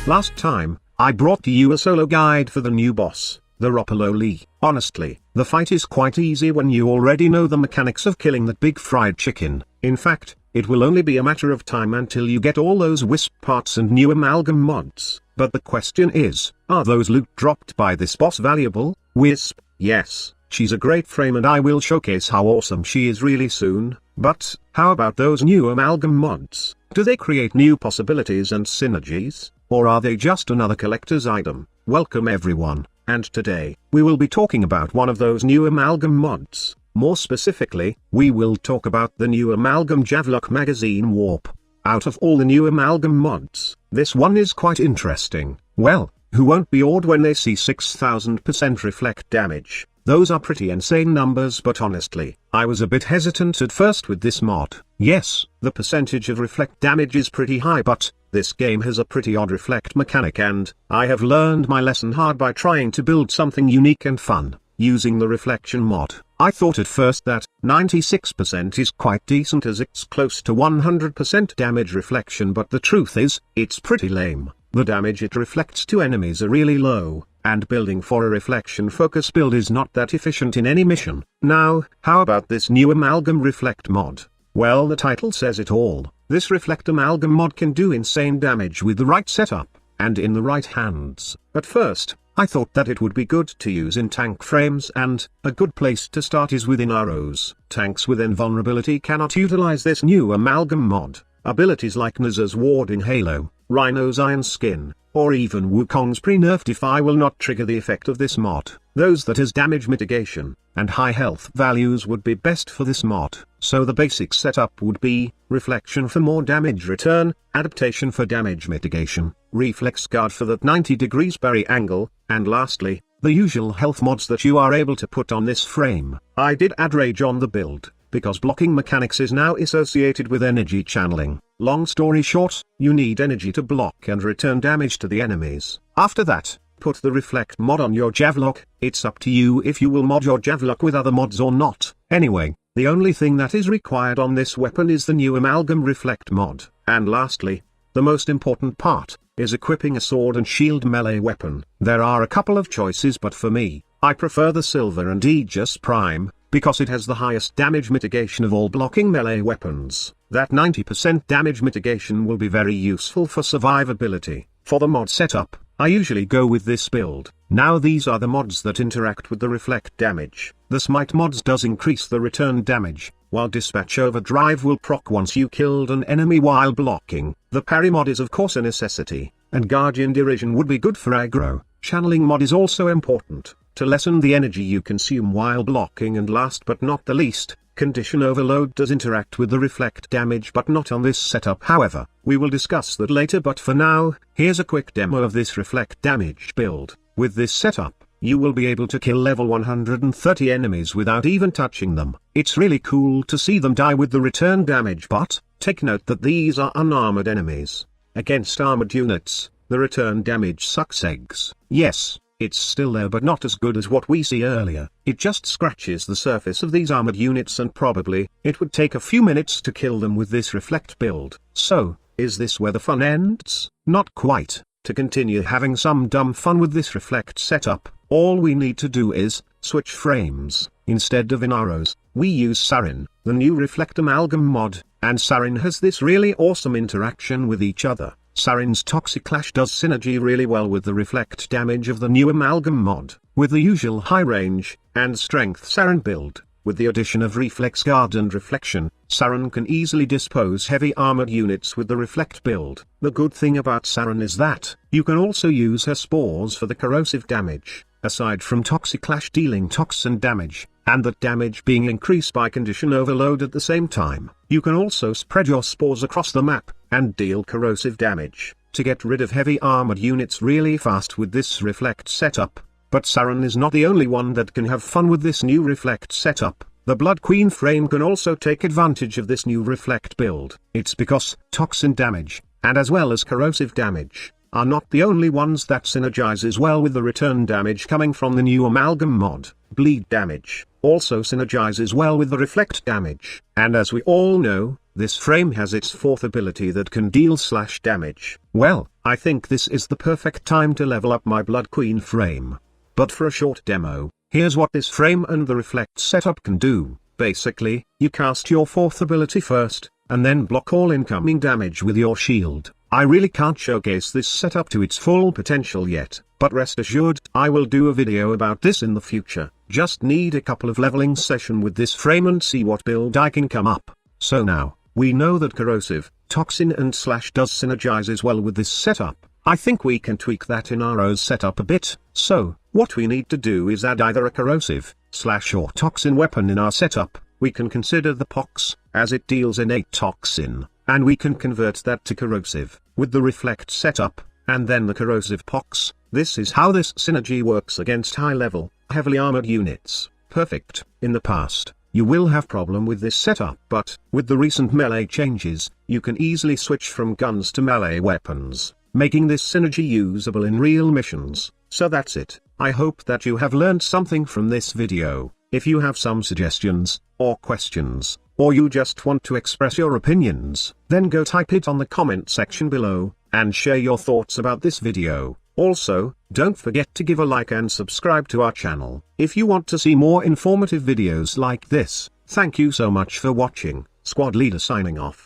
Last time, I brought you a solo guide for the new boss, the Ropaloli. Honestly, the fight is quite easy when you already know the mechanics of killing that big fried chicken. In fact, it will only be a matter of time until you get all those wisp parts and new amalgam mods. But the question is, are those loot dropped by this boss valuable? Wisp, yes, she's a great frame and I will showcase how awesome she is really soon. But, how about those new amalgam mods? Do they create new possibilities and synergies? Or are they just another collector's item? Welcome everyone, and today, we will be talking about one of those new amalgam mods. More specifically, we will talk about the new amalgam Javlock magazine warp. Out of all the new amalgam mods, this one is quite interesting. Well, who won't be awed when they see 6000% reflect damage? Those are pretty insane numbers, but honestly, I was a bit hesitant at first with this mod. Yes, the percentage of reflect damage is pretty high, but this game has a pretty odd reflect mechanic and I have learned my lesson hard by trying to build something unique and fun, using the reflection mod. I thought at first that 96% is quite decent as it's close to 100% damage reflection, but the truth is, it's pretty lame. The damage it reflects to enemies are really low, and building for a reflection focus build is not that efficient in any mission. Now, how about this new amalgam reflect mod? Well, the title says it all. This reflect amalgam mod can do insane damage with the right setup, and in the right hands. At first, I thought that it would be good to use in tank frames, and a good place to start is within arrows. Tanks with invulnerability cannot utilize this new amalgam mod. Abilities like Nazar's Ward in Halo, Rhino's Iron Skin, or even Wukong's pre-nerf Defy will not trigger the effect of this mod. Those that has damage mitigation, and high health values would be best for this mod. So the basic setup would be, Reflection for more damage return, Adaptation for damage mitigation, Reflex Guard for that 90 degrees parry angle, and lastly, the usual health mods that you are able to put on this frame. I did add Rage on the build, because blocking mechanics is now associated with energy channeling. Long story short, you need energy to block and return damage to the enemies. After that, put the Reflect mod on your Javlock. It's up to you if you will mod your Javlock with other mods or not. Anyway, the only thing that is required on this weapon is the new Amalgam Reflect mod. And lastly, the most important part, is equipping a sword and shield melee weapon. There are a couple of choices, but for me, I prefer the Silver and Aegis Prime, because it has the highest damage mitigation of all blocking melee weapons. That 90% damage mitigation will be very useful for survivability. For the mod setup, I usually go with this build. Now these are the mods that interact with the reflect damage. The Smite mods does increase the return damage, while Dispatch Overdrive will proc once you killed an enemy while blocking. The Parry mod is of course a necessity, and Guardian Derision would be good for aggro. Channeling mod is also important, to lessen the energy you consume while blocking, and last but not the least, Condition Overload does interact with the reflect damage but not on this setup. However, we will discuss that later, but for now, here's a quick demo of this reflect damage build. With this setup, you will be able to kill level 130 enemies without even touching them. It's really cool to see them die with the return damage, but take note that these are unarmored enemies. Against armored units, the return damage sucks eggs. Yes, it's still there, but not as good as what we see earlier. It just scratches the surface of these armored units, and probably, it would take a few minutes to kill them with this reflect build. So, is this where the fun ends? Not quite. To continue having some dumb fun with this reflect setup, all we need to do is, switch frames. Instead of in arrows, we use Sarin, the new reflect amalgam mod, and Sarin has this really awesome interaction with each other. Sarin's Toxic Clash does synergy really well with the reflect damage of the new amalgam mod. With the usual high range and strength Sarin build, with the addition of Reflex Guard and Reflection, Sarin can easily dispose heavy armored units with the reflect build. The good thing about Sarin is that, you can also use her spores for the corrosive damage, aside from Toxic Clash dealing toxin damage, and that damage being increased by Condition Overload at the same time. You can also spread your spores across the map, and deal corrosive damage, to get rid of heavy armored units really fast with this reflect setup. But Sarin is not the only one that can have fun with this new reflect setup. The Blood Queen frame can also take advantage of this new reflect build. It's because toxin damage, and as well as corrosive damage, are not the only ones that synergizes well with the return damage coming from the new amalgam mod. Bleed damage also synergizes well with the reflect damage. And as we all know, this frame has its fourth ability that can deal slash damage. Well, I think this is the perfect time to level up my Blood Queen frame. But for a short demo, here's what this frame and the reflect setup can do. Basically, you cast your fourth ability first, and then block all incoming damage with your shield. I really can't showcase this setup to its full potential yet, but rest assured, I will do a video about this in the future. Just need a couple of leveling session with this frame and see what build I can come up. So now, we know that corrosive, toxin and slash does synergizes well with this setup. I think we can tweak that in our own setup a bit. So, what we need to do is add either a corrosive, slash or toxin weapon in our setup. We can consider the pox, as it deals innate toxin, and we can convert that to corrosive, with the reflect setup, and then the corrosive pox. This is how this synergy works against high-level, heavily armored units. Perfect. In the past, you will have problem with this setup, but, with the recent melee changes, you can easily switch from guns to melee weapons, making this synergy usable in real missions. So that's it. I hope that you have learned something from this video. If you have some suggestions, or questions, or you just want to express your opinions, then go type it on the comment section below, and share your thoughts about this video. Also, don't forget to give a like and subscribe to our channel, if you want to see more informative videos like this. Thank you so much for watching. Squad Leader signing off.